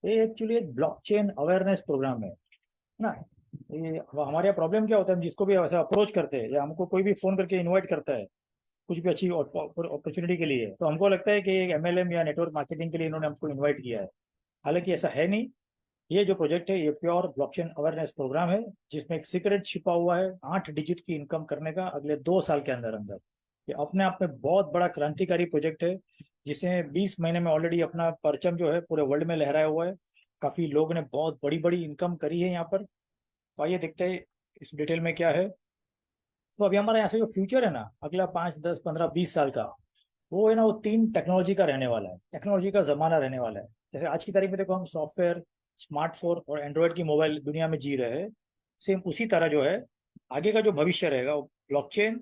ये एक्चुअली एक blockchain awareness programme है ना। ये हमारे यहाँ प्रॉब्लम क्या होता है, हम जिसको भी ऐसा अप्रोच करते हैं या हमको कोई भी फोन करके इनवाइट करता है कुछ भी अच्छी अपॉर्चुनिटी के लिए, तो हमको लगता है कि एमएलएम या नेटवर्क मार्केटिंग के लिए इन्होंने हमको इनवाइट किया है। हालांकि ऐसा है नहीं। ये जो प्रोजेक्ट है ये प्योर ब्लॉकचेन अवेयरनेस प्रोग्राम है, जिसमें एक सीक्रेट छिपा हुआ है 8 डिजिट की इनकम करने का अगले 2 साल के अंदर अंदर। ये अपने आप में बहुत बड़ा क्रांतिकारी प्रोजेक्ट है, जिसे 20 महीने में ऑलरेडी अपना परचम जो है पूरे वर्ल्ड में लहराया हुआ है। काफी लोगों ने बहुत बड़ी बड़ी इनकम करी है यहाँ पर। तो आइए देखते हैं इस डिटेल में क्या है। तो अभी हमारा यहाँ से जो फ्यूचर है ना, अगला 5, 10, 15, 20 साल का, वो है ना, वो 3 टेक्नोलॉजी का रहने वाला है। टेक्नोलॉजी का जमाना रहने वाला है। जैसे आज की तारीख में देखो, हम सॉफ्टवेयर, स्मार्टफोन और एंड्रॉयड की मोबाइल दुनिया में जी रहे हैं। सेम उसी तरह जो है आगे का जो भविष्य रहेगा वो ब्लॉकचेन,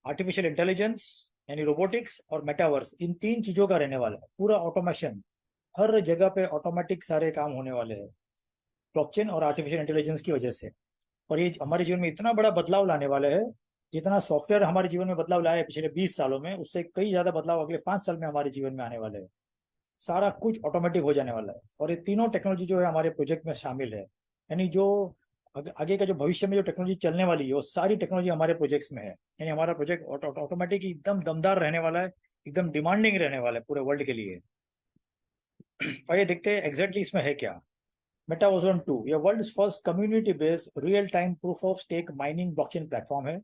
आर्टिफिशियल इंटेलिजेंस यानी रोबोटिक्स और मेटावर्स, इन 3 चीजों का रहने वाला है। पूरा ऑटोमेशन, हर जगह पे ऑटोमेटिक सारे काम होने वाले हैं ब्लॉकचेन और आर्टिफिशियल इंटेलिजेंस की वजह से। और ये हमारे जीवन में इतना बड़ा बदलाव लाने वाले हैं। जितना सॉफ्टवेयर हमारे जीवन में बदलाव लाया है पिछले 20 सालों में, उससे कई ज्यादा बदलाव अगले 5 साल में हमारे जीवन में आने वाले हैं। सारा कुछ ऑटोमेटिक हो जाने वाला है। और ये तीनों टेक्नोलॉजी जो है हमारे प्रोजेक्ट में शामिल है। यानी जो आगे का जो भविष्य में जो टेक्नोलॉजी चलने वाली है वो सारी टेक्नोलॉजी हमारे प्रोजेक्ट्स में है। यानी हमारा प्रोजेक्ट ऑटोमेटिक एकदम दमदार रहने वाला है, एकदम डिमांडिंग रहने वाला है पूरे वर्ल्ड के लिए। आइए देखते हैं एग्जैक्टली इसमें है क्या। मेटाओजोन 2 ये world first community based real time proof of stake mining blockchain platform है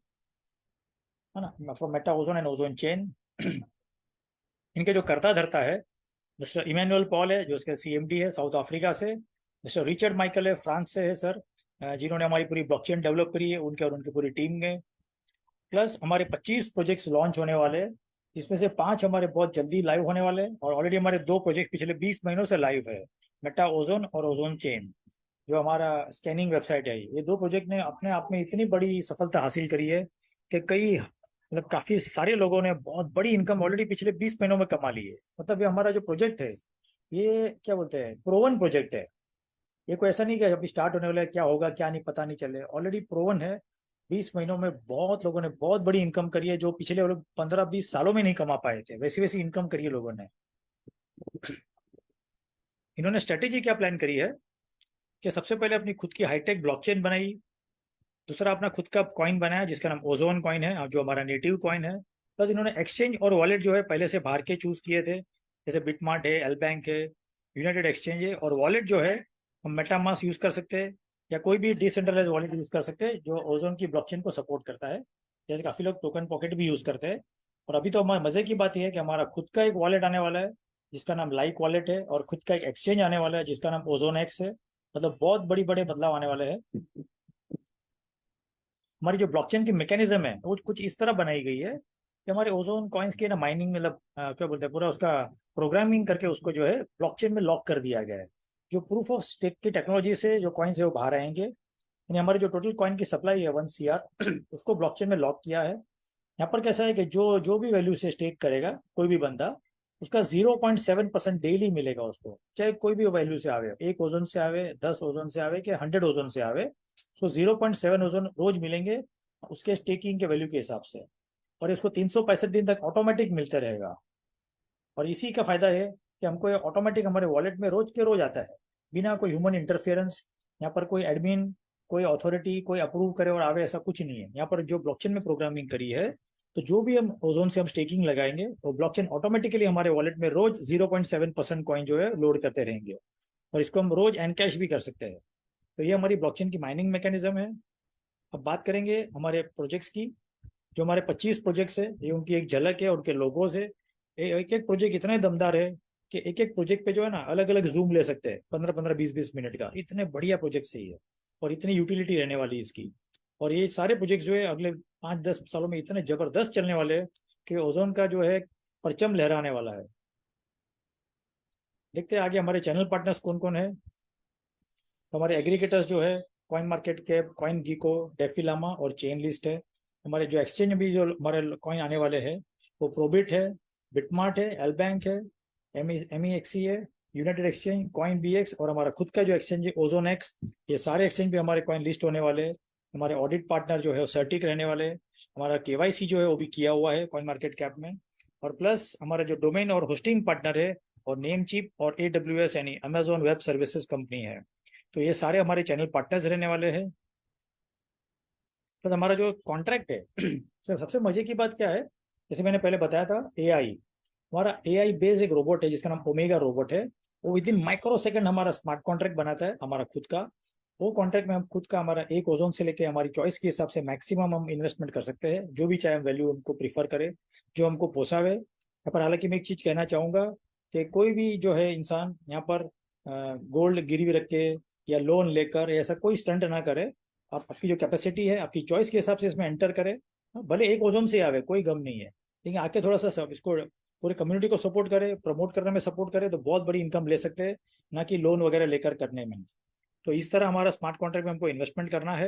ना, for Metaozone and ozone chain. इनके जो करता धरता है मिस्टर इमैनुअल पॉल है, जो इसके सीएमडी है साउथ अफ्रीका से। मिस्टर रिचर्ड माइकल है, फ्रांस से है सर, जिन्होंने हमारी पूरी ब्लॉकचेन डेवलप करी है, उनके और उनकी पूरी टीम ने। प्लस हमारे 25 प्रोजेक्ट्स लॉन्च होने वाले हैं, जिसमें से 5 हमारे बहुत जल्दी लाइव होने वाले हैं। और ऑलरेडी हमारे 2 प्रोजेक्ट पिछले 20 महीनों से लाइव है, मेटा ओजोन और ओजोन चेन, जो हमारा स्कैनिंग वेबसाइट है। ये 2 प्रोजेक्ट ने अपने आप में इतनी बड़ी सफलता हासिल करी है कि कई मतलब काफी सारे लोगों ने बहुत बड़ी इनकम ऑलरेडी पिछले 20 महीनों में कमा ली है। मतलब ये हमारा जो प्रोजेक्ट है, ये क्या बोलते हैं, प्रोवन प्रोजेक्ट है। ये कोई ऐसा नहीं कि अभी स्टार्ट होने वाला है, क्या होगा क्या नहीं पता नहीं चले, ऑलरेडी प्रोवन है। 20 महीनों में बहुत लोगों ने बहुत बड़ी इनकम करी है, जो पिछले वो लोग 15-20 सालों में नहीं कमा पाए थे, वैसी वैसी इनकम करी है लोगों ने। इन्होंने स्ट्रेटेजी क्या प्लान करी है कि सबसे पहले अपनी खुद की हाईटेक ब्लॉकचेन बनाई। दूसरा अपना खुद का कॉइन बनाया जिसका नाम ओजोन कॉइन है, जो हमारा नेटिव कॉइन है। प्लस इन्होंने एक्सचेंज और वॉलेट जो है पहले से बाहर के चूज किए थे, जैसे बिटमार्ट है, एल बैंक है, यूनाइटेड एक्सचेंज है। और वॉलेट जो है हम मेटामास्क यूज कर सकते हैं या कोई भी डिसेंट्रलाइज वॉलेट यूज कर सकते हैं जो ओजोन की ब्लॉकचेन को सपोर्ट करता है। जैसे काफी लोग टोकन पॉकेट भी यूज करते हैं। और अभी तो हमारे मजे की बात यह है कि हमारा खुद का एक वॉलेट आने वाला है जिसका नाम लाइक वॉलेट है, और खुद का एक एक्सचेंज आने वाला है जिसका नाम ओजोन एक्स है। मतलब बहुत बड़ी बड़े बदलाव आने वाले हैं। हमारी जो ब्लॉकचेन की मैकेनिज्म है वो कुछ इस तरह बनाई गई है कि हमारे ओजोन कॉइन्स की ना माइनिंग, मतलब क्या बोलते हैं, पूरा उसका प्रोग्रामिंग करके उसको जो है ब्लॉकचेन में लॉक कर दिया गया है। जो प्रूफ ऑफ स्टेक की टेक्नोलॉजी से जो कॉइन्स है वो बाहर आएंगे। यानी हमारी जो टोटल कॉइन की सप्लाई है 1 CR उसको ब्लॉकचेन में लॉक किया है। यहाँ पर कैसा है कि जो जो भी वैल्यू से स्टेक करेगा कोई भी बंदा, उसका 0.7% डेली मिलेगा उसको, चाहे कोई भी वैल्यू से आवे, 1 ओजोन से आवे, 10 ओजोन से आवे कि 100 ओजोन से आवे। उसको 0.7 ओजोन रोज मिलेंगे उसके स्टेकिंग के वैल्यू के हिसाब से। और इसको 365 दिन तक ऑटोमेटिक मिलते रहेगा। और इसी का फायदा है कि हमको ये ऑटोमेटिक हमारे वॉलेट में रोज के रोज आता है, बिना कोई ह्यूमन इंटरफेरेंस। यहाँ पर कोई एडमिन, कोई अथॉरिटी, कोई अप्रूव करे और आवे, ऐसा कुछ नहीं है। यहाँ पर जो ब्लॉकचेन में प्रोग्रामिंग करी है, तो जो भी हम ओजोन से हम स्टेकिंग लगाएंगे वो ब्लॉकचेन ऑटोमेटिकली हमारे वॉलेट में रोज 0.7% कॉइन जो है लोड करते रहेंगे। और इसको हम रोज एनकैश भी कर सकते हैं। तो ये हमारी ब्लॉकचेन की माइनिंग मैकेनिज्म है। अब बात करेंगे हमारे प्रोजेक्ट्स की। जो हमारे 25 प्रोजेक्ट्स है, ये उनकी एक झलक है, उनके लोगोज है। एक एक प्रोजेक्ट इतने दमदार है कि एक एक प्रोजेक्ट पे जो है ना अलग अलग जूम ले सकते हैं, 15-15, 20-20 मिनट का। इतने बढ़िया प्रोजेक्ट है ये, और इतनी यूटिलिटी रहने वाली है इसकी। और ये सारे प्रोजेक्ट जो है अगले 5-10 सालों में इतने जबरदस्त चलने वाले हैं कि ओजोन का जो है परचम लहराने वाला है। देखते हैं आगे हमारे चैनल पार्टनर्स कौन कौन है। तो हमारे एग्रीगेटर्स जो है कॉइन मार्केट कैप, कॉइन गीको, डेफिलामा और चेन लिस्ट है। हमारे जो एक्सचेंज भी जो हमारे कॉइन आने वाले हैं वो प्रोबिट है, बिटमार्ट है, एल बैंक है, एमईएक्सी है, यूनाइटेड एक्सचेंज, कॉइन बीएक्स और हमारा खुद का जो एक्सचेंज है ओजोन एक्स। ये सारे एक्सचेंज पे हमारे कॉइन लिस्ट होने वाले हैं। हमारे ऑडिट पार्टनर जो है वो सर्टिक रहने वाले हैं। हमारा केवाईसी जो है वो भी किया हुआ है कॉइन मार्केट कैप में। और प्लस हमारा जो डोमेन और होस्टिंग पार्टनर है और नेमचीप और AWS यानी अमेजोन वेब सर्विसेज कंपनी है। तो ये सारे हमारे चैनल पार्टनर्स रहने वाले हैं। तो हमारा जो कॉन्ट्रैक्ट है सर, सबसे मजे की बात क्या है, जैसे मैंने पहले बताया था AI, हमारा AI बेस्ड एक रोबोट है जिसका नाम ओमेगा रोबोट है। वो विद इन माइक्रो सेकंड हमारा स्मार्ट कॉन्ट्रैक्ट बनाता है, हमारा खुद का। वो कॉन्ट्रैक्ट में हम खुद का हमारा एक ओजोन से लेके हमारी चॉइस के हिसाब से मैक्सिमम हम इन्वेस्टमेंट कर सकते हैं, जो भी चाहे हम वैल्यू हमको प्रीफर करें, जो हमको पोसावे। यहाँ पर हालांकि मैं एक चीज कहना चाहूंगा कि कोई भी जो है इंसान यहाँ पर गोल्ड गिरवी रख के या लोन लेकर ऐसा कोई स्टंट ना करे। आप आपकी जो कैपेसिटी है आपकी चॉइस के हिसाब से इसमें एंटर करे। भले एक ओजोन से आवे कोई गम नहीं है, लेकिन आके थोड़ा सा इसको पूरे कम्युनिटी को सपोर्ट करे, प्रमोट करने में सपोर्ट करे, तो बहुत बड़ी इनकम ले सकते हैं, ना कि लोन वगैरह लेकर करने में। तो इस तरह हमारा स्मार्ट कॉन्ट्रैक्ट में हमको इन्वेस्टमेंट करना है।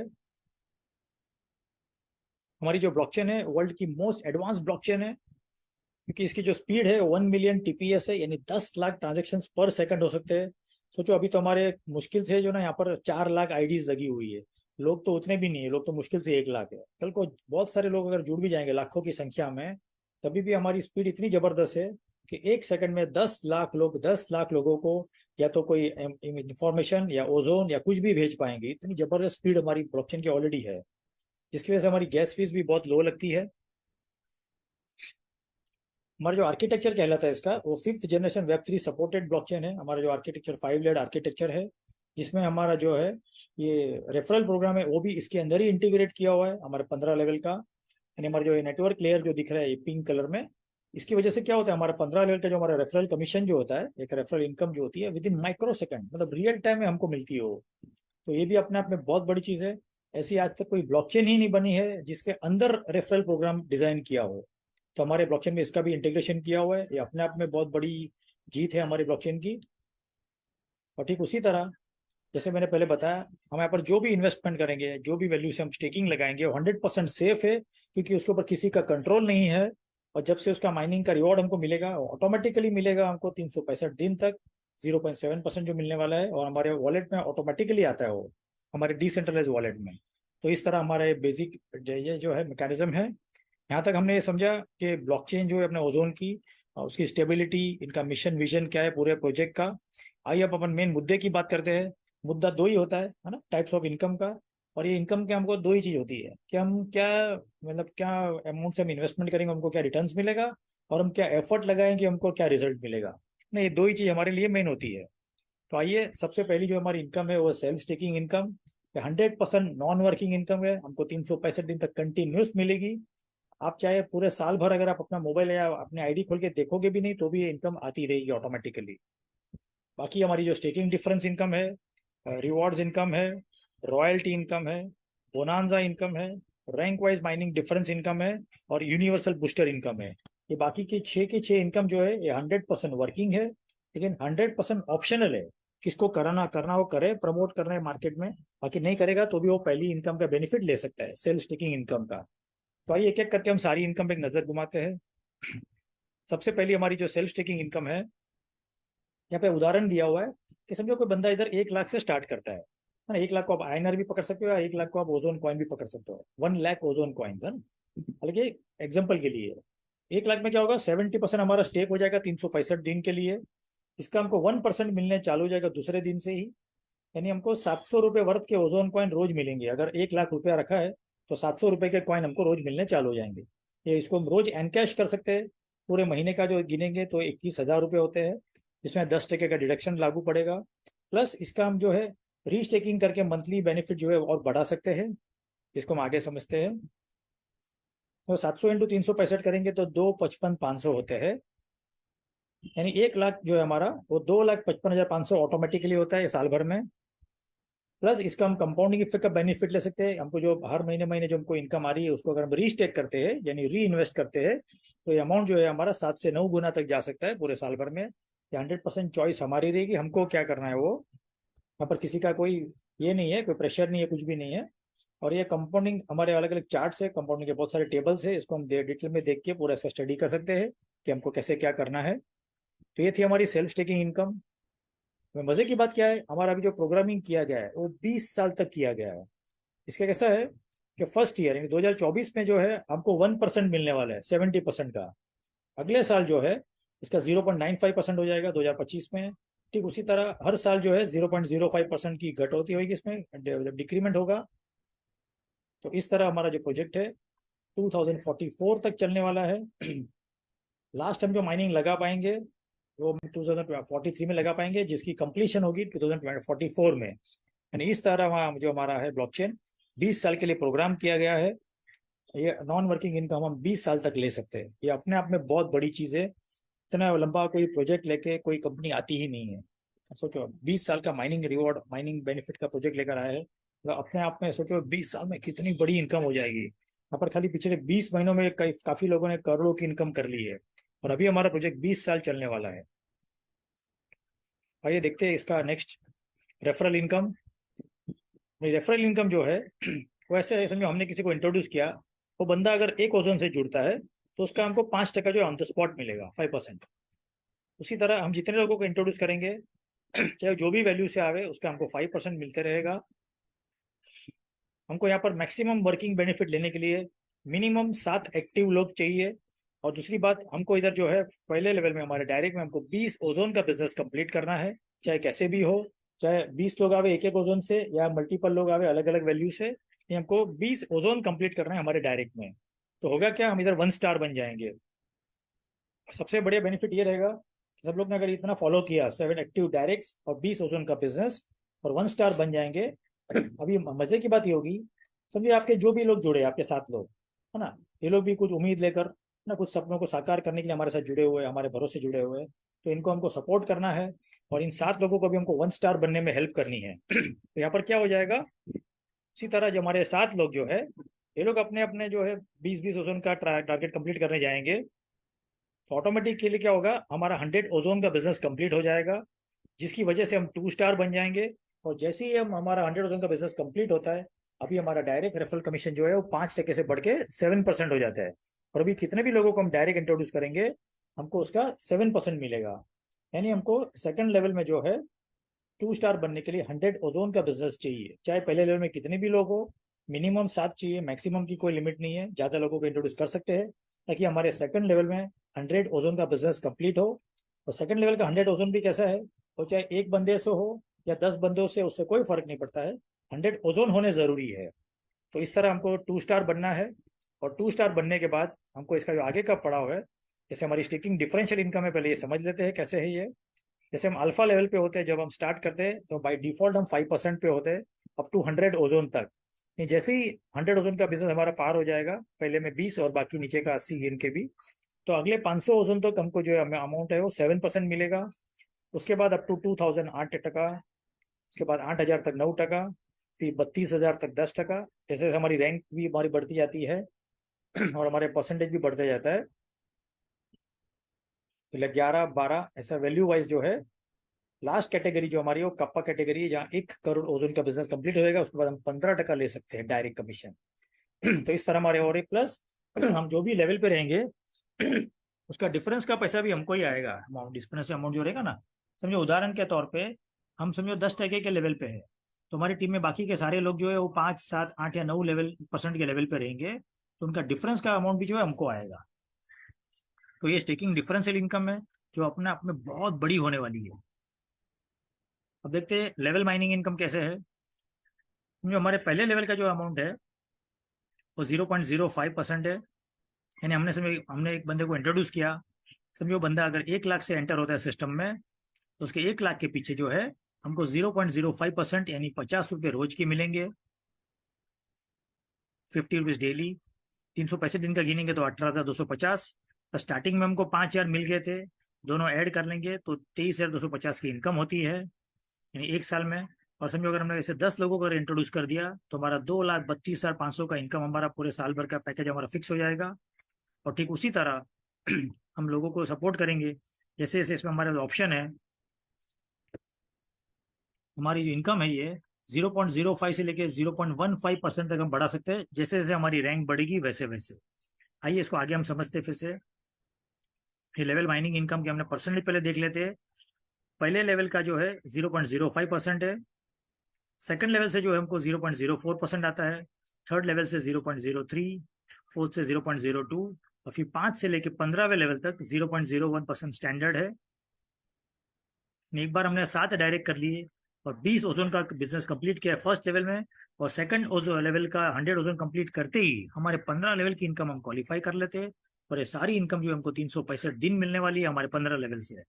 हमारी जो ब्लॉकचेन है वर्ल्ड की मोस्ट एडवांस ब्लॉकचेन है, क्योंकि इसकी जो स्पीड है 1 मिलियन TPS है, यानी 10 लाख ट्रांजेक्शन पर सेकंड हो सकते हैं। सोचो अभी तो हमारे मुश्किल से जो ना यहाँ पर 4 लाख आईडीज लगी हुई है। लोग तो उतने भी नहीं है, लोग तो मुश्किल से 1 लाख है। कल को बहुत सारे लोग अगर जुड़ भी जाएंगे लाखों की संख्या में, तभी भी हमारी स्पीड इतनी जबरदस्त है कि 1 सेकंड में 10 लाख लोग 10 लाख लोगों को या तो कोई इंफॉर्मेशन या ओजोन या कुछ भी भेज पाएंगे। इतनी जबरदस्त स्पीड हमारी ब्लॉकचेन की ऑलरेडी है, जिसकी वजह से हमारी गैस फीस भी बहुत लो लगती है। हमारा जो आर्किटेक्चर कहलाता है इसका, वो 5th generation Web3 supported blockchain है। हमारा जो आर्किटेक्चर 5 लेड आर्किटेक्चर है, जिसमें हमारा जो है ये रेफरल प्रोग्राम है वो भी इसके अंदर ही इंटीग्रेट किया हुआ है, हमारे 15 लेवल का। यानी हमारा जो नेटवर्क लेयर जो दिख रहा है ये पिंक कलर में, इसकी वजह से क्या होता है, हमारा 15 लेवल का जो हमारा रेफरल कमीशन जो होता है, एक रेफरल इनकम जो होती है विद इन माइक्रो सेकंड, मतलब रियल टाइम में हमको मिलती है वो। तो ये भी अपने आप में बहुत बड़ी चीज है। ऐसी आज तक कोई ब्लॉकचेन ही नहीं बनी है जिसके अंदर रेफरल प्रोग्राम डिजाइन किया हो। तो हमारे ब्लॉकचेन में इसका भी इंटीग्रेशन किया हुआ है, ये अपने आप में बहुत बड़ी जीत है हमारे ब्लॉकचेन की। और ठीक उसी तरह जैसे मैंने पहले बताया, हम यहाँ पर जो भी इन्वेस्टमेंट करेंगे, जो भी वैल्यू से हम स्टेकिंग लगाएंगे, वो 100% सेफ है, क्योंकि उसके ऊपर किसी का कंट्रोल नहीं है। और जब से उसका माइनिंग का रिवॉर्ड हमको मिलेगा, ऑटोमेटिकली मिलेगा हमको 365 दिन तक 0.7% जो मिलने वाला है, और हमारे वॉलेट में ऑटोमेटिकली आता है वो, हमारे डिसेंट्रलाइज वॉलेट में। तो इस तरह हमारा बेसिक ये जो है मैकेनिज्म है। यहाँ तक हमने ये समझा कि ब्लॉकचेन जो है अपने ओजोन की, उसकी स्टेबिलिटी, इनका मिशन विजन क्या है पूरे प्रोजेक्ट का। आइए अब अपन मेन मुद्दे की बात करते हैं। मुद्दा दो ही होता है ना, टाइप्स ऑफ इनकम का। और ये इनकम के हमको दो ही चीज होती है कि हम क्या, मतलब क्या अमाउंट से हम इन्वेस्टमेंट करेंगे हमको क्या रिटर्न्स मिलेगा, और हम क्या एफर्ट लगाएंगे हमको क्या रिजल्ट मिलेगा ना। ये दो ही चीज हमारे लिए मेन होती है। तो आइए, सबसे पहली जो हमारी इनकम है वो self staking income. 100% non working income है, हमको 365 दिन तक कंटिन्यूस मिलेगी। आप चाहे पूरे साल भर अगर आप अपना मोबाइल या अपने आईडी खोल के देखोगे भी नहीं, तो भी ये इनकम आती रहेगी ऑटोमेटिकली। बाकी हमारी जो स्टेकिंग डिफरेंस इनकम है, रिवॉर्ड्स इनकम है, रॉयल्टी इनकम है, बोनांजा इनकम है, rank wise mining difference income है, और यूनिवर्सल बूस्टर इनकम है। ये बाकी के छह इनकम जो है ये 100% वर्किंग है, लेकिन 100% ऑप्शनल है। किसको कराना करना वो करे, प्रमोट करना है मार्केट में, बाकी नहीं करेगा तो भी वो पहली इनकम का बेनिफिट ले सकता है, सेल्फ स्टेकिंग इनकम का। तो आइए एक एक करके हम सारी इनकम पे एक नजर घुमाते हैं। सबसे पहली हमारी जो सेल्फ स्टेकिंग इनकम है, यहाँ पे उदाहरण दिया हुआ है कि समझो कोई बंदा इधर 1 लाख से स्टार्ट करता है ना। 1 लाख को आप आईएनआर भी पकड़ सकते हो, या 1 लाख को आप ओजोन कॉइन भी पकड़ सकते हो, 1 लाख ओजोन कॉइन है ना। हालांकि एग्जाम्पल के लिए 1 लाख में क्या होगा, 70% हमारा स्टेक हो जाएगा 365 दिन के लिए। इसका हमको 1% मिलने चालू हो जाएगा दूसरे दिन से ही। यानी हमको 700 रुपये वर्थ के ओजोन कॉइन रोज मिलेंगे। अगर 1 लाख रुपया रखा है तो 700 रुपये के कॉइन हमको रोज मिलने चालू हो जाएंगे। ये इसको हम रोज एनकैश कर सकते हैं। पूरे महीने का जो गिनेंगे तो 21,000 रुपये होते हैं, जिसमें 10% का डिडक्शन लागू पड़ेगा। प्लस इसका हम जो है रीस्टेकिंग करके मंथली बेनिफिट जो है और बढ़ा सकते हैं। इसको हम आगे समझते हैं। तो 700 इंटू 365 करेंगे तो 2,55,500 होते हैं। यानी 1 लाख जो है हमारा वो 2,55,500 ऑटोमेटिकली होता है साल भर में। प्लस इसका हम कंपाउंडिंग इफेक्ट का बेनिफिट ले सकते हैं। हमको जो हर महीने महीने जो हमको इनकम आ रही है, उसको अगर हम रीस्टेक करते हैं यानी री इन्वेस्ट करते हैं, तो ये अमाउंट जो है हमारा 7 से 9 गुना तक जा सकता है पूरे साल भर में। ये 100% चॉइस हमारी रहेगी, हमको क्या करना है वो। यहाँ पर किसी का कोई ये नहीं है, कोई प्रेशर नहीं है, कुछ भी नहीं है। और ये कंपाउंडिंग हमारे अलग अलग चार्ट्स है, कंपाउंडिंग के बहुत सारे टेबल्स है, इसको हम डिटेल में देख के पूरा इसका स्टडी कर सकते हैं कि हमको कैसे क्या करना है। तो ये थी हमारी सेल्फ स्टेकिंग इनकम। मजे की बात क्या है, हमारा अभी जो प्रोग्रामिंग किया गया है वो 20 साल तक किया गया है। इसका कैसा है कि फर्स्ट ईयर यानी 2024 में जो है हमको 1% मिलने वाला है 70% का। अगले साल जो है इसका 0.95% हो जाएगा 2025 में। ठीक उसी तरह हर साल जो है 0.05% की घट होती होगी, इसमें डिक्रीमेंट होगा। तो इस तरह हमारा जो प्रोजेक्ट है 2044 तक चलने वाला है। लास्ट हम जो माइनिंग लगा पाएंगे वो 2043 में लगा पाएंगे, जिसकी कंप्लीशन होगी 2044 में। यानी इस तरह जो हमारा है ब्लॉकचेन 20 साल के लिए प्रोग्राम किया गया है। ये नॉन वर्किंग इनकम हम 20 साल तक ले सकते हैं। ये अपने आप में बहुत बड़ी चीज है। इतना लंबा कोई प्रोजेक्ट लेके कोई कंपनी आती ही नहीं है। सोचो 20 साल का माइनिंग रिवॉर्ड, माइनिंग बेनिफिट का प्रोजेक्ट लेकर आया है, तो अपने आप में सोचो 20 साल में कितनी बड़ी इनकम हो जाएगी। यहाँ पर खाली पिछले 20 महीनों में काफी लोगों ने करोड़ों की इनकम कर ली है, और अभी हमारा प्रोजेक्ट 20 साल चलने वाला है। आइए देखते हैं इसका next, referral income. Referral income जो है वो ऐसे है, समझो हमने किसी को इंट्रोड्यूस किया, वो बंदा अगर एक ओजोन से जुड़ता है तो उसका हमको 5% जो ऑन द स्पॉट मिलेगा, 5%। उसी तरह हम जितने लोगों को इंट्रोड्यूस करेंगे चाहे जो भी वैल्यू से आवे, उसका हमको 5% मिलते रहेगा। हमको यहाँ पर मैक्सिमम वर्किंग बेनिफिट लेने के लिए मिनिमम 7 एक्टिव लोग चाहिए। और दूसरी बात, हमको इधर जो है पहले लेवल में हमारे डायरेक्ट में हमको 20 ओजोन का बिजनेस कंप्लीट करना है, चाहे कैसे भी हो। चाहे 20 लोग आवे एक एक ओजोन से, या मल्टीपल लोग आवे अलग अलग वैल्यू से, ये हमको 20 ओजोन कंप्लीट करना है हमारे डायरेक्ट में। तो होगा क्या, हम इधर 1 स्टार बन जाएंगे। सबसे बढ़िया बेनिफिट ये रहेगा कि सब लोग ने अगर इतना फॉलो किया, 7 एक्टिव डायरेक्ट्स और 20 ओजोन का बिजनेस, और 1 स्टार बन जाएंगे। अभी मजे की बात ये होगी, समझिए आपके जो भी लोग जुड़े, आपके साथ लोग है ना, ये लोग भी कुछ उम्मीद लेकर ना, कुछ सपनों को साकार करने के लिए हमारे साथ जुड़े हुए हैं, हमारे भरोसे जुड़े हुए हैं। तो इनको हमको सपोर्ट करना है, और इन 7 लोगों को भी हमको 1 स्टार बनने में हेल्प करनी है। तो यहाँ पर क्या हो जाएगा, इसी तरह जो हमारे 7 लोग जो है, ये लोग अपने अपने जो है 20-20 ओजोन का टारगेट कंप्लीट करने जाएंगे। तो ऑटोमेटिकली क्या होगा, हमारा 100 ओजोन का बिजनेस कंप्लीट हो जाएगा, जिसकी वजह से हम 2 स्टार बन जाएंगे। और जैसे ही हम हमारा 100 ओजोन का बिजनेस कंप्लीट होता है, अभी हमारा डायरेक्ट रेफरल कमीशन जो है वो 5% से बढ़ के 7% हो जाता है। और अभी कितने भी लोगों को हम डायरेक्ट इंट्रोड्यूस करेंगे, हमको उसका 7% मिलेगा। यानी हमको सेकंड लेवल में जो है 2 स्टार बनने के लिए 100 ओजोन का बिजनेस चाहिए। चाहे पहले लेवल में कितने भी लोग हो, मिनिमम 7 चाहिए, मैक्सिमम की कोई लिमिट नहीं है, ज्यादा लोगों को इंट्रोड्यूस कर सकते हैं, ताकि हमारे सेकंड लेवल में 100 ओजोन का बिजनेस कंप्लीट हो। और सेकंड लेवल का 100 ओजोन भी कैसा है, वो चाहे एक बंदे से हो या 10 बंदों से, उससे कोई फर्क नहीं पड़ता है, 100 ओजोन होने जरूरी है। तो इस तरह हमको 2 स्टार बनना है। और 2 स्टार बनने के बाद हमको इसका जो आगे का पड़ाव है, जैसे हमारी स्टेकिंग डिफरेंशियल इनकम है, पहले ये समझ लेते हैं कैसे है ये। जैसे हम अल्फा लेवल पे होते हैं, जब हम स्टार्ट करते हैं तो बाय डिफॉल्ट हम 5% पे होते हैं अप टू 100 ओजोन तक। जैसे ही 100 ओजोन का बिजनेस हमारा पार हो जाएगा, पहले में 20 और बाकी नीचे का 80 गिन के भी, तो अगले 500 ओजोन तक हमको जो अमाउंट है वो 7% मिलेगा। उसके बाद अप टू 2000 8%, उसके बाद 8000 तक 9%, फिर 32,000 तक 10%। जैसे हमारी रैंक भी हमारी बढ़ती जाती है और हमारे परसेंटेज भी बढ़ते जाता है, तो 11-12 ऐसा वैल्यू वाइज जो है। लास्ट कैटेगरी जो हमारी वो कप्पा कैटेगरी है, जहाँ 1 करोड़ ओजोन का बिजनेस कंप्लीट होएगा, उसके बाद हम 15% ले सकते हैं डायरेक्ट कमीशन। तो इस तरह हमारे, और एक प्लस हम जो भी लेवल पे रहेंगे उसका डिफरेंस का पैसा भी हमको ही आएगा। अमाउंट डिफरेंस अमाउंट जो रहेगा ना, समझो उदाहरण के तौर पे हम समझो 10% के लेवल पे है, तो हमारी टीम में बाकी के सारे लोग जो है वो 5, 7, 8 या 9 परसेंट के लेवल पे रहेंगे, तो उनका डिफरेंस का अमाउंट भी जो है हमको आएगा। तो ये स्टेकिंग डिफरेंशियल इनकम है, जो अपने आप में बहुत बड़ी होने वाली है। अब देखते हैं लेवल माइनिंग इनकम कैसे है। जो हमारे पहले लेवल का जो अमाउंट है वो 0.05% है। यानी हमने एक बंदे को इंट्रोड्यूस किया, समझो बंदा अगर 1 लाख से एंटर होता है सिस्टम में, तो उसके 1 लाख के पीछे जो है हमको 0.05% यानी 50 रुपये रोज के मिलेंगे, 50 रुपीज डेली। 365 दिन का गिनेंगे तो 18,250। तो स्टार्टिंग में हमको 5,000 मिल गए थे, दोनों ऐड कर लेंगे तो 23,250 की इनकम होती है, यानी 1 साल में। और समझो अगर हमने ऐसे 10 लोगों को इंट्रोड्यूस कर दिया, तो हमारा 2,32,500 का इनकम हमारा पूरे साल भर का पैकेज हमारा फिक्स हो जाएगा। और ठीक उसी तरह हम लोगों को सपोर्ट करेंगे, जैसे जैसे इसमें हमारे ऑप्शन है, हमारी जो इनकम है ये 0.05 से लेके 0.15% तक हम बढ़ा सकते हैं, जैसे जैसे हमारी रैंक बढ़ेगी वैसे वैसे। आइए इसको आगे हम समझते हैं फिर से। ये लेवल माइनिंग इनकम के हमने परसेंटेज पहले देख लेते हैं। पहले लेवल का जो है 0.05% है, सेकंड लेवल से जो है हमको 0.04% आता है, थर्ड लेवल से 0.03, फोर्थ से 0.02, और फिर 5 से लेके 15वें लेवल तक 0.01% स्टैंडर्ड है। एक बार हमने 7 डायरेक्ट कर लिए और 20 ओजोन का बिजनेस कंप्लीट किया फर्स्ट लेवल में, और सेकंड ओजोन लेवल का 100 ओजोन कंप्लीट करते ही हमारे 15 लेवल की इनकम हम क्वालिफाई कर लेते हैं। और ये सारी इनकम जो हमको 365 दिन मिलने वाली है हमारे 15 लेवल से है।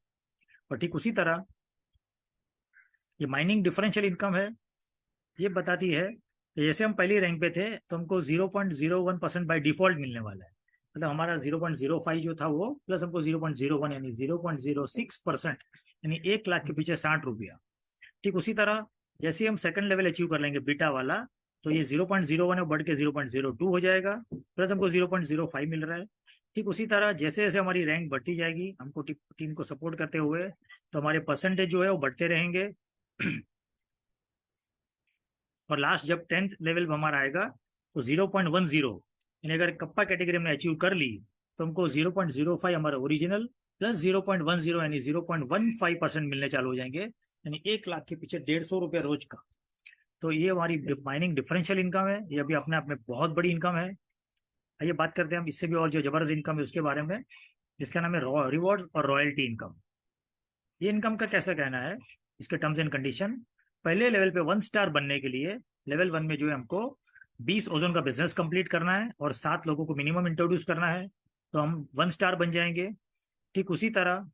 और ठीक उसी तरह ये माइनिंग डिफरेंशियल इनकम है, ये बताती है कि जैसे हम पहली रैंक पे थे तो हमको 0.01% बाई डिफॉल्ट मिलने वाला है। मतलब हमारा 0.05 जो था वो प्लस हमको 0.01 यानी 0.06%, यानी 1 लाख के पीछे 60 रुपया। ठीक उसी तरह जैसे ही हम सेकंड लेवल अचीव कर लेंगे बीटा वाला, तो ये 0.01 है बढ़ के 0.02 हो जाएगा, प्लस हमको 0.05 मिल रहा है। ठीक उसी तरह जैसे जैसे हमारी रैंक बढ़ती जाएगी हमको टीम को सपोर्ट करते हुए, तो हमारे परसेंटेज जो है वो बढ़ते रहेंगे। और लास्ट जब 10th लेवल हमारा आएगा तो 0.10, यानी अगर कप्पा कैटेगरी में अचीव कर ली तो हमको 0.05 हमारा ओरिजिनल प्लस 0.10 यानी 0.15% मिलने चालू हो जाएंगे, यानी 1 लाख के पीछे 150 रुपया रोज का। तो ये हमारी माइनिंग डिफरेंशियल इनकम है, ये भी अपने आप में बहुत बड़ी इनकम है। आइए बात करते हैं हम इससे भी और जो जबरदस्त इनकम है उसके बारे में, जिसका नाम है रिवॉर्ड्स और रॉयल्टी इनकम। ये इनकम का कैसा कहना है, इसके टर्म्स एंड कंडीशन। पहले लेवल पे 1 स्टार बनने के लिए लेवल 1 में जो है हमको 20 ओजोन का बिजनेस कंप्लीट करना है और 7 लोगों को मिनिमम इंट्रोड्यूस करना है, तो हम 1 स्टार बन जाएंगे। ठीक उसी तरह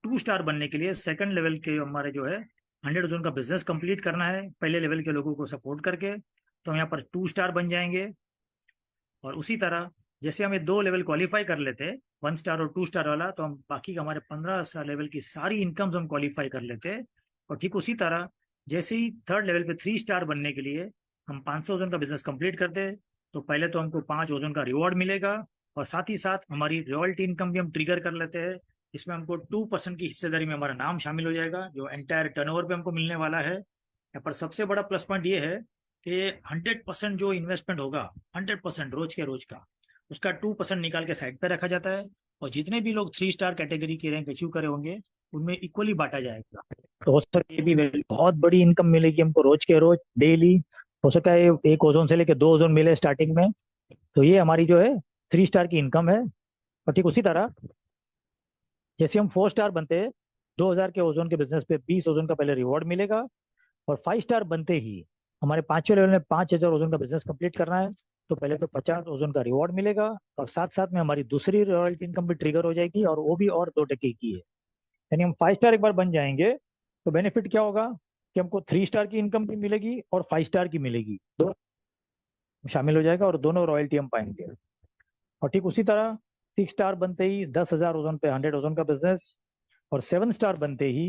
2 स्टार बनने के लिए सेकंड लेवल के हमारे जो है 100 ओजोन का बिजनेस कंप्लीट करना है पहले लेवल के लोगों को सपोर्ट करके, तो हम यहाँ पर 2 स्टार बन जाएंगे। और उसी तरह जैसे हमें 2 लेवल क्वालिफाई कर लेते हैं 1 स्टार और 2 स्टार वाला, तो हम बाकी का हमारे 15 लेवल की सारी इनकम्स हम क्वालिफाई कर लेते हैं। और ठीक उसी तरह जैसे ही थर्ड लेवल पे 3 स्टार बनने के लिए हम 500 ओजन का बिजनेस कंप्लीट करते हैं, तो पहले तो हमको 5 ओजन का रिवॉर्ड मिलेगा और साथ ही साथ हमारी रॉयल्टी इनकम भी हम ट्रिगर कर लेते हैं। इसमें हमको 2% की हिस्सेदारी में हमारा नाम शामिल हो जाएगा जो एंटायर टर्नओवर पे हमको मिलने वाला है। यहाँ पर सबसे बड़ा प्लस पॉइंट ये है कि 100% जो इन्वेस्टमेंट होगा 100% रोज के रोज का, उसका 2% निकाल के साइड पे रखा जाता है, और जितने भी लोग 3 स्टार कैटेगरी की रैंक अचीव करे होंगे उनमें इक्वली बांटा जाएगा। तो हो सकता है ये भी बहुत बड़ी इनकम मिलेगी हमको रोज के रोज डेली। हो सकता है एक ओजोन से लेके 2 ओजोन मिले स्टार्टिंग में। तो ये हमारी जो है 3 स्टार की इनकम है। और ठीक उसी तरह जैसे हम 4 स्टार बनते हैं 2,000 के ओजोन के बिजनेस पे 20 ओजोन का पहले रिवॉर्ड मिलेगा, और 5 स्टार बनते ही हमारे 5वें लेवल में 5,000 ओजोन का बिजनेस कंप्लीट करना है, तो पहले तो 50 ओजोन का रिवॉर्ड मिलेगा, और साथ साथ में हमारी दूसरी रॉयल्टी इनकम भी ट्रिगर हो जाएगी और वो भी और 2% की है। यानी हम 5 स्टार एक बार बन जाएंगे तो बेनिफिट क्या होगा कि हमको 3 स्टार की इनकम भी मिलेगी और 5 स्टार की मिलेगी, दो शामिल हो जाएगा और दोनों रॉयल्टी हम पाएंगे। और ठीक उसी तरह 6 स्टार बनते ही 10,000 ओजोन पे 100 ओजोन का बिजनेस, और 7 स्टार बनते ही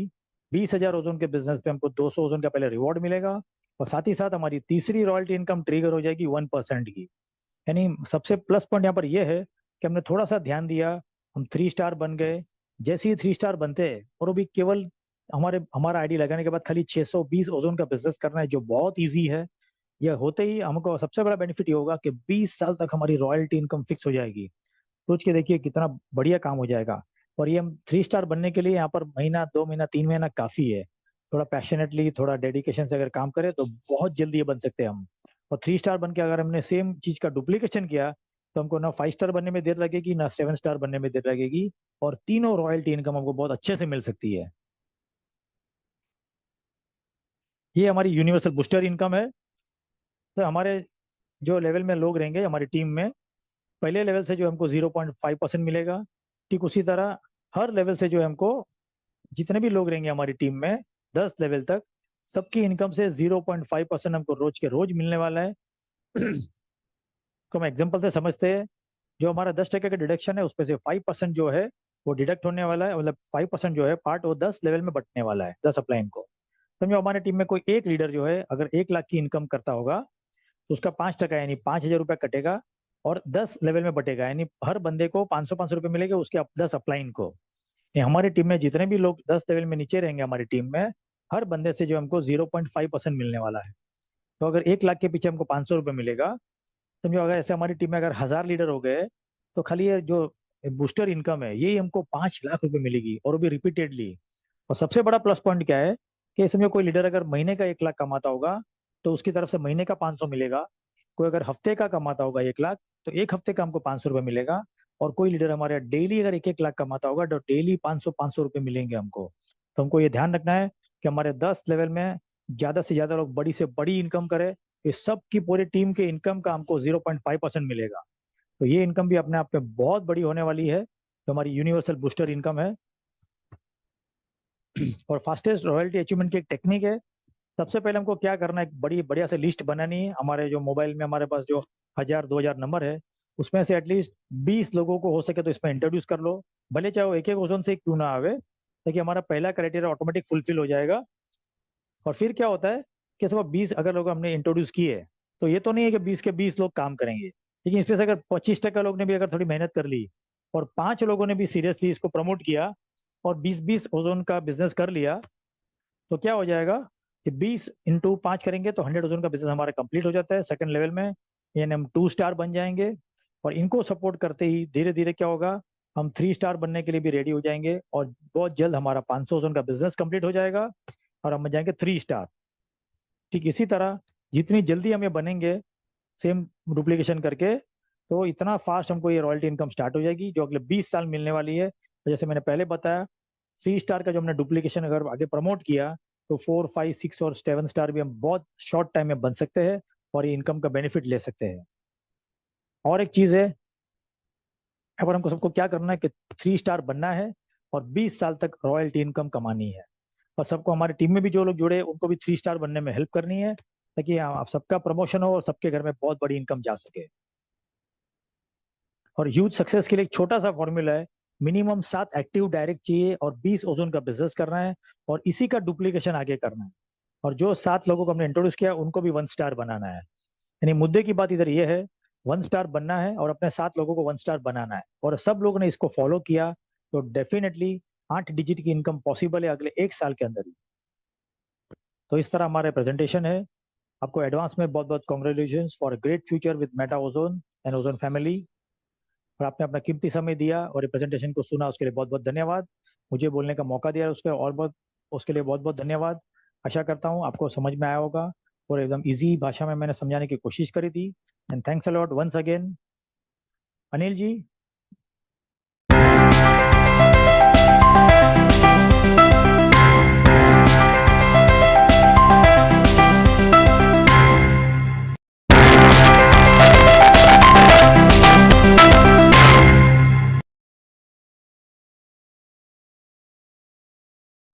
20,000 ओजोन के बिजनेस पे हमको 200 ओजोन का पहले रिवॉर्ड मिलेगा, और साथ ही साथ हमारी तीसरी रॉयल्टी इनकम ट्रिगर हो जाएगी 1% की। यानी सबसे प्लस पॉइंट यहाँ पर यह है कि हमने थोड़ा सा ध्यान दिया, हम 3 स्टार बन गए। जैसे ही 3 स्टार बनते हैं और वो भी केवल हमारा आईडी लगाने के बाद खाली 620 ओजोन का बिजनेस करना है जो बहुत ईजी है। यह होते ही हमको सबसे बड़ा बेनिफिट ये होगा कि 20 साल तक हमारी रॉयल्टी इनकम फिक्स हो जाएगी। सोच के देखिए कितना बढ़िया काम हो जाएगा। और ये हम 3 स्टार बनने के लिए यहाँ पर महीना 2 महीना 3 महीना काफी है। थोड़ा पैशनेटली थोड़ा डेडिकेशन से अगर काम करें तो बहुत जल्दी ये बन सकते हैं हम। और 3 स्टार बन के अगर हमने सेम चीज का डुप्लीकेशन किया तो हमको ना 5 स्टार बनने में देर लगेगी ना 7 स्टार बनने में देर लगेगी, और तीनों रॉयल्टी इनकम हमको बहुत अच्छे से मिल सकती है। ये हमारी यूनिवर्सल बूस्टर इनकम है। तो हमारे जो लेवल में लोग रहेंगे हमारी टीम में, पहले लेवल से जो हमको 0.5% मिलेगा, ठीक उसी तरह हर लेवल से जो है हमको जितने भी लोग रहेंगे हमारी टीम में 10 लेवल तक, सबकी इनकम से 0.5% हमको रोज के रोज मिलने वाला है। तो हम एग्जाम्पल से समझते हैं, जो हमारा 10% का डिडक्शन है उसमें से 5% जो है वो डिडक्ट होने वाला है, मतलब 5% जो है पार्ट वो 10 लेवल में बंटने वाला है 10 अपलाइन को। समझो हमारे टीम में कोई एक लीडर जो है अगर 1 लाख की इनकम करता होगा तो उसका 5% यानी 5,000 रुपया कटेगा और 10 लेवल में बटेगा, यानी हर बंदे को 500 500 रुपये मिलेगा उसके 10 अपलाइन को। ये हमारी टीम में जितने भी लोग 10 लेवल में नीचे रहेंगे हमारी टीम में, हर बंदे से जो हमको 0.5% मिलने वाला है। तो अगर 1 लाख के पीछे हमको 500 रुपये मिलेगा, समझो अगर ऐसे हमारी टीम में अगर 1,000 लीडर हो गए तो खाली ये जो बूस्टर इनकम है यही हमको 5 लाख रुपए मिलेगी, और वो भी रिपीटेडली। और सबसे बड़ा प्लस पॉइंट क्या है कि समझो कोई लीडर अगर महीने का 1 लाख कमाता होगा तो उसकी तरफ से महीने का 500 मिलेगा। कोई अगर हफ्ते का कमाता होगा 1 लाख तो एक हफ्ते का हमको 500 रुपये मिलेगा। और कोई लीडर हमारे डेली अगर 1-1 लाख कमाता होगा तो डेली 500-500 रुपये मिलेंगे हमको। तो हमको ये ध्यान रखना है कि हमारे 10 लेवल में ज़्यादा से ज़्यादा लोग बड़ी से बड़ी इनकम करें। इस सब की पूरी टीम के इनकम का हमको 0.5% मिलेगा। तो ये इनकम भी अपने आप में बहुत बड़ी होने वाली है, तो हमारी यूनिवर्सल बूस्टर इनकम है। और फास्टेस्ट रॉयल्टी अचीवमेंट की एक टेक्निक है। सबसे पहले हमको क्या करना है, एक बड़ी बढ़िया से लिस्ट बनानी है। हमारे जो मोबाइल में हमारे पास जो 1000-2000 नंबर है, उसमें से एटलीस्ट 20 लोगों को हो सके तो इसमें इंट्रोड्यूस कर लो, भले चाहे वो एक एक ओजन से क्यों ना आवे, ताकि हमारा पहला क्राइटेरिया ऑटोमेटिक फुलफिल हो जाएगा। और फिर क्या होता है कि सब 20 अगर लोग हमने इंट्रोड्यूस किए, तो ये तो नहीं है कि 20 के 20 लोग काम करेंगे, लेकिन इसमें से अगर 25% लोग ने भी अगर थोड़ी मेहनत कर ली और 5 लोगों ने भी सीरियसली इसको प्रमोट किया और 20-20 ओजोन का बिजनेस कर लिया, तो क्या हो जाएगा कि 20 × 5 करेंगे तो 100 ओजोन का बिजनेस हमारा कंप्लीट हो जाता है सेकंड लेवल में, यानी हम 2 स्टार बन जाएंगे। और इनको सपोर्ट करते ही धीरे धीरे क्या होगा, हम 3 स्टार बनने के लिए भी रेडी हो जाएंगे और बहुत जल्द हमारा 500 ओजोन का बिजनेस कंप्लीट हो जाएगा और हम बन जाएंगे 3 स्टार। ठीक इसी तरह जितनी जल्दी हम ये बनेंगे सेम डुप्लीकेशन करके, तो इतना फास्ट हमको ये रॉयल्टी इनकम स्टार्ट हो जाएगी जो अगले 20 साल मिलने वाली है। तो जैसे मैंने पहले बताया, 3 स्टार का जो हमने डुप्लीकेशन अगर आगे प्रमोट किया, तो 4, 5, 6 और 7 स्टार भी हम बहुत शॉर्ट टाइम में बन सकते हैं और ये इनकम का बेनिफिट ले सकते हैं। और एक चीज़ है, अब हमको सबको क्या करना है कि 3 स्टार बनना है और 20 साल तक रॉयल्टी इनकम कमानी है। और सबको हमारी टीम में भी जो लोग जुड़े उनको भी 3 स्टार बनने में हेल्प करनी है, ताकि आप सबका प्रमोशन हो और सबके घर में बहुत बड़ी इनकम जा सके। और ह्यूज सक्सेस के लिए एक छोटा सा फॉर्मूला है, मिनिमम 7 एक्टिव डायरेक्ट चाहिए और 20 ओजोन का बिजनेस करना है और इसी का डुप्लीकेशन आगे करना है। और जो 7 लोगों को हमने इंट्रोड्यूस किया उनको भी 1 स्टार बनाना है। यानी मुद्दे की बात इधर ये है, 1 स्टार बनना है और अपने 7 लोगों को 1 स्टार बनाना है, और सब लोगों ने इसको फॉलो किया तो डेफिनेटली 8 डिजिट की इनकम पॉसिबल है अगले 1 साल के अंदर ही। तो इस तरह हमारा प्रेजेंटेशन है। आपको एडवांस में बहुत बहुत congratulation for great future with Meta ozone and ozone family. और आपने अपना कीमती समय दिया और ये प्रेजेंटेशन को सुना, उसके लिए बहुत बहुत धन्यवाद। मुझे बोलने का मौका दिया उसके और बहुत उसके लिए बहुत बहुत धन्यवाद। आशा करता हूँ आपको समझ में आया होगा और एकदम इजी भाषा में मैंने समझाने की कोशिश करी थी। And thanks a lot once again. Anil ji,